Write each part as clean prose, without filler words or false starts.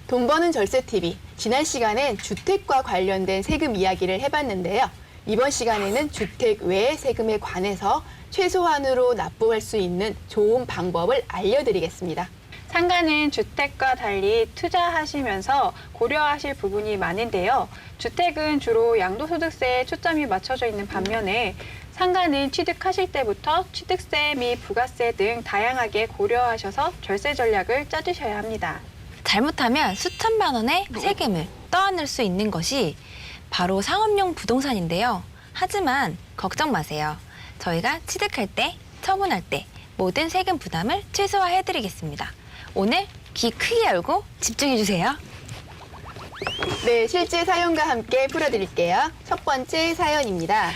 돈 버는 절세TV, 지난 시간엔 주택과 관련된 세금 이야기를 해봤는데요. 이번 시간에는 주택 외 세금에 관해서 최소한으로 납부할 수 있는 좋은 방법을 알려드리겠습니다. 상가는 주택과 달리 투자하시면서 고려하실 부분이 많은데요. 주택은 주로 양도소득세에 초점이 맞춰져 있는 반면에 상가는 취득하실 때부터 취득세 및 부가세 등 다양하게 고려하셔서 절세 전략을 짜주셔야 합니다. 잘못하면 수천만 원의 세금을 떠안을 수 있는 것이 바로 상업용 부동산인데요. 하지만 걱정 마세요. 저희가 취득할 때, 처분할 때 모든 세금 부담을 최소화해드리겠습니다. 오늘 귀 크게 열고 집중해주세요. 네, 실제 사연과 함께 풀어드릴게요. 첫 번째 사연입니다.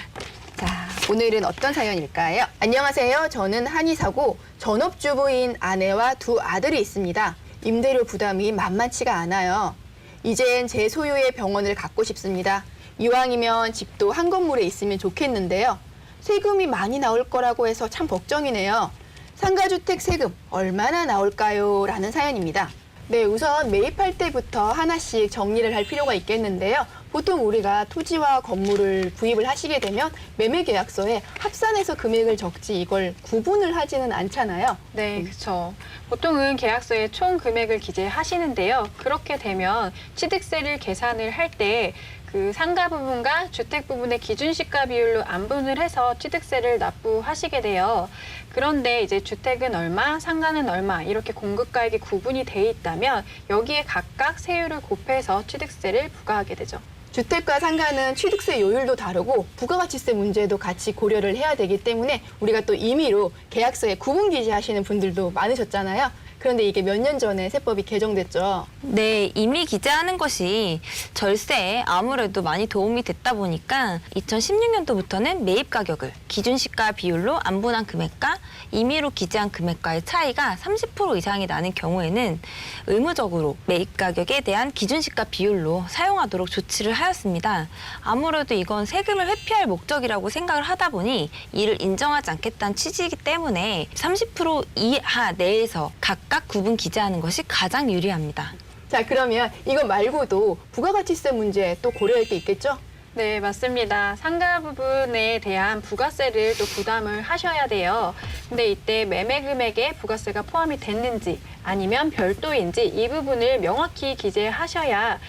자, 오늘은 어떤 사연일까요? 안녕하세요. 저는 한의사고 전업주부인 아내와 두 아들이 있습니다. 임대료 부담이 만만치가 않아요. 이젠 제 소유의 병원을 갖고 싶습니다. 이왕이면 집도 한 건물에 있으면 좋겠는데요. 세금이 많이 나올 거라고 해서 참 걱정이네요. 상가주택 세금 얼마나 나올까요? 라는 사연입니다. 네, 우선 매입할 때부터 하나씩 정리를 할 필요가 있겠는데요. 보통 우리가 토지와 건물을 구입을 하시게 되면 매매계약서에 합산해서 금액을 적지 이걸 구분을 하지는 않잖아요. 네, 그렇죠. 보통은 계약서에 총 금액을 기재하시는데요. 그렇게 되면 취득세를 계산을 할 때 그 상가 부분과 주택 부분의 기준시가 비율로 안분을 해서 취득세를 납부하시게 돼요. 그런데 이제 주택은 얼마, 상가는 얼마 이렇게 공급가액이 구분이 돼 있다면 여기에 각각 세율을 곱해서 취득세를 부과하게 되죠. 주택과 상가는 취득세 요율도 다르고 부가가치세 문제도 같이 고려를 해야 되기 때문에 우리가 또 임의로 계약서에 구분 기재하시는 분들도 많으셨잖아요. 그런데 이게 몇 년 전에 세법이 개정됐죠. 네, 이미 기재하는 것이 절세에 아무래도 많이 도움이 됐다 보니까 2016년도부터는 매입 가격을 기준시가 비율로 안분한 금액과 임의로 기재한 금액과의 차이가 30% 이상이 나는 경우에는 의무적으로 매입 가격에 대한 기준시가 비율로 사용하도록 조치를 하였습니다. 아무래도 이건 세금을 회피할 목적이라고 생각을 하다 보니 이를 인정하지 않겠다는 취지이기 때문에 30% 이하 내에서 각각 구분 기재하는 것이 가장 유리합니다. 자, 그러면 이거 말고도 부가가치세 문제 또 고려할 게 있겠죠? 네, 맞습니다. 상가 부분에 대한 부가세를 또 부담을 하셔야 돼요. 근데 이때 매매 금액에 부가세가 포함이 됐는지 아니면 별도인지 이 부분을 명확히 기재하셔야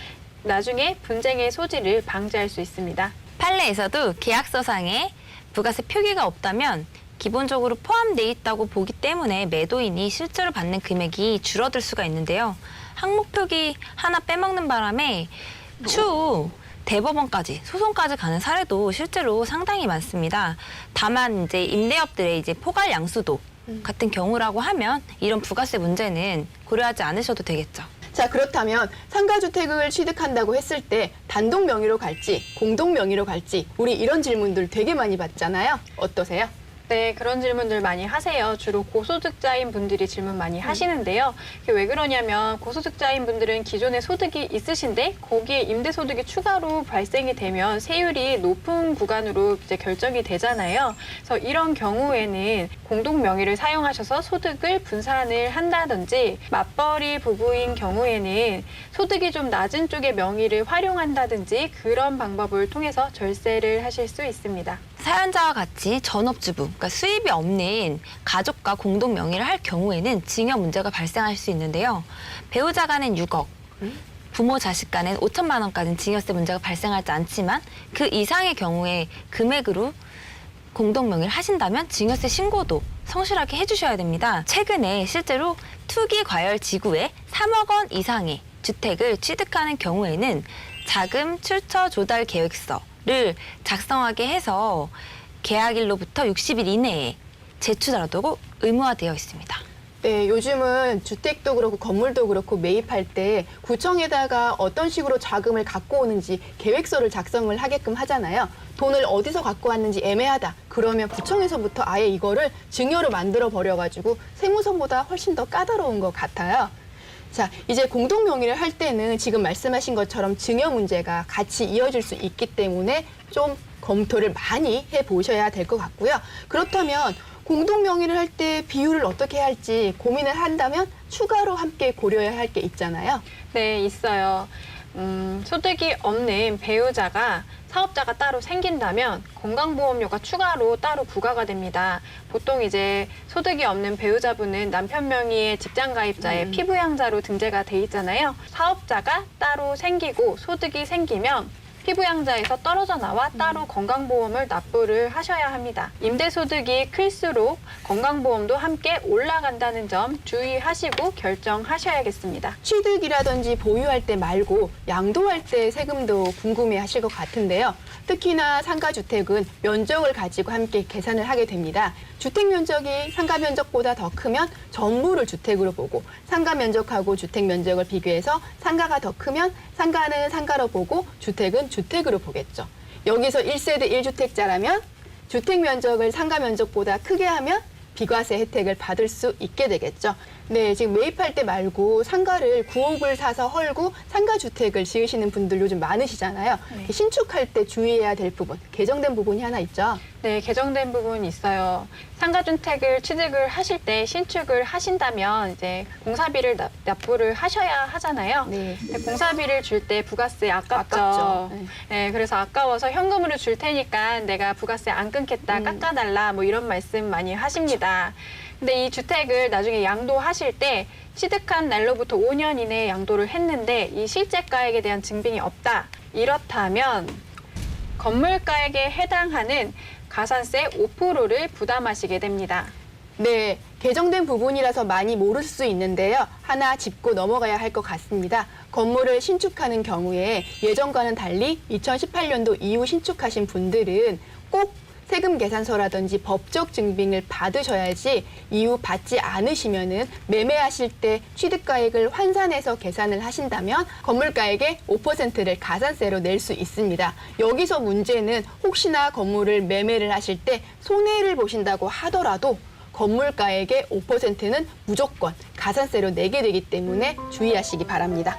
나중에 분쟁의 소지를 방지할 수 있습니다. 판례에서도 계약서상에 부가세 표기가 없다면 기본적으로 포함돼 있다고 보기 때문에 매도인이 실제로 받는 금액이 줄어들 수가 있는데요. 항목 표기 하나 빼먹는 바람에 추후 대법원까지 소송까지 가는 사례도 실제로 상당히 많습니다. 다만 이제 임대업들의 이제 포괄 양수도 같은 경우라고 하면 이런 부가세 문제는 고려하지 않으셔도 되겠죠. 자, 그렇다면 상가주택을 취득한다고 했을 때 단독 명의로 갈지 공동 명의로 갈지 우리 이런 질문들 되게 많이 받잖아요. 어떠세요? 네, 그런 질문들 많이 하세요. 주로 고소득자인 분들이 질문 많이 하시는데요. 이게 왜 그러냐면 고소득자인 분들은 기존에 소득이 있으신데 거기에 임대소득이 추가로 발생이 되면 세율이 높은 구간으로 이제 결정이 되잖아요. 그래서 이런 경우에는 공동 명의를 사용하셔서 소득을 분산을 한다든지 맞벌이 부부인 경우에는 소득이 좀 낮은 쪽의 명의를 활용한다든지 그런 방법을 통해서 절세를 하실 수 있습니다. 사연자와 같이 전업주부, 그러니까 수입이 없는 가족과 공동 명의를 할 경우에는 징역 문제가 발생할 수 있는데요. 배우자 간엔 6억, 부모 자식 간엔 5천만 원까지는 징역세 문제가 발생하지 않지만 그 이상의 경우에 금액으로 공동 명의를 하신다면 징역세 신고도 성실하게 해주셔야 됩니다. 최근에 실제로 투기 과열 지구에 3억 원 이상의 주택을 취득하는 경우에는 자금 출처 조달 계획서를 작성하게 해서 계약일로부터 60일 이내에 제출하도록 의무화되어 있습니다. 네, 요즘은 주택도 그렇고 건물도 그렇고 매입할 때 구청에다가 어떤 식으로 자금을 갖고 오는지 계획서를 작성을 하게끔 하잖아요. 돈을 어디서 갖고 왔는지 애매하다. 그러면 구청에서부터 아예 이거를 증여로 만들어 버려가지고 세무서보다 훨씬 더 까다로운 것 같아요. 자, 이제 공동 명의를 할 때는 지금 말씀하신 것처럼 증여 문제가 같이 이어질 수 있기 때문에 좀 검토를 많이 해보셔야 될 것 같고요. 그렇다면 공동 명의를 할 때 비율을 어떻게 할지 고민을 한다면 추가로 함께 고려해야 할 게 있잖아요. 네, 있어요. 소득이 없는 배우자가 사업자가 따로 생긴다면 건강보험료가 추가로 따로 부과가 됩니다. 보통 이제 소득이 없는 배우자분은 남편 명의의 직장가입자의 피부양자로 등재가 돼 있잖아요. 사업자가 따로 생기고 소득이 생기면 피부양자에서 떨어져 나와 따로 건강보험을 납부를 하셔야 합니다. 임대소득이 클수록 건강보험도 함께 올라간다는 점 주의하시고 결정하셔야겠습니다. 취득이라든지 보유할 때 말고 양도할 때 세금도 궁금해 하실 것 같은데요. 특히나 상가주택은 면적을 가지고 함께 계산을 하게 됩니다. 주택 면적이 상가 면적보다 더 크면 전부를 주택으로 보고 상가 면적하고 주택 면적을 비교해서 상가가 더 크면 상가는 상가로 보고 주택은 주택으로 보겠죠. 여기서 1세대 1주택자라면 주택 면적을 상가 면적보다 크게 하면 비과세 혜택을 받을 수 있게 되겠죠. 네, 지금 매입할 때 말고 상가를 구옥을 사서 헐고 상가주택을 지으시는 분들 요즘 많으시잖아요. 네. 신축할 때 주의해야 될 부분, 개정된 부분이 하나 있죠. 네, 개정된 부분이 있어요. 상가주택을 취득을 하실 때 신축을 하신다면 이제 공사비를 납부를 하셔야 하잖아요. 네. 근데 공사비를 줄 때 부가세 아깝죠. 아깝죠. 네. 네, 그래서 아까워서 현금으로 줄 테니까 내가 부가세 안 끊겠다, 깎아달라 뭐 이런 말씀 많이 하십니다. 근데 이 주택을 나중에 양도하실 때 취득한 날로부터 5년 이내에 양도를 했는데 이 실제가액에 대한 증빙이 없다. 이렇다면 건물가액에 해당하는 가산세 5%를 부담하시게 됩니다. 네, 개정된 부분이라서 많이 모를 수 있는데요. 하나 짚고 넘어가야 할 것 같습니다. 건물을 신축하는 경우에 예전과는 달리 2018년도 이후 신축하신 분들은 꼭 세금 계산서라든지 법적 증빙을 받으셔야지 이후 받지 않으시면은 매매하실 때 취득가액을 환산해서 계산을 하신다면 건물가액의 5%를 가산세로 낼 수 있습니다. 여기서 문제는 혹시나 건물을 매매를 하실 때 손해를 보신다고 하더라도 건물가액의 5%는 무조건 가산세로 내게 되기 때문에 주의하시기 바랍니다.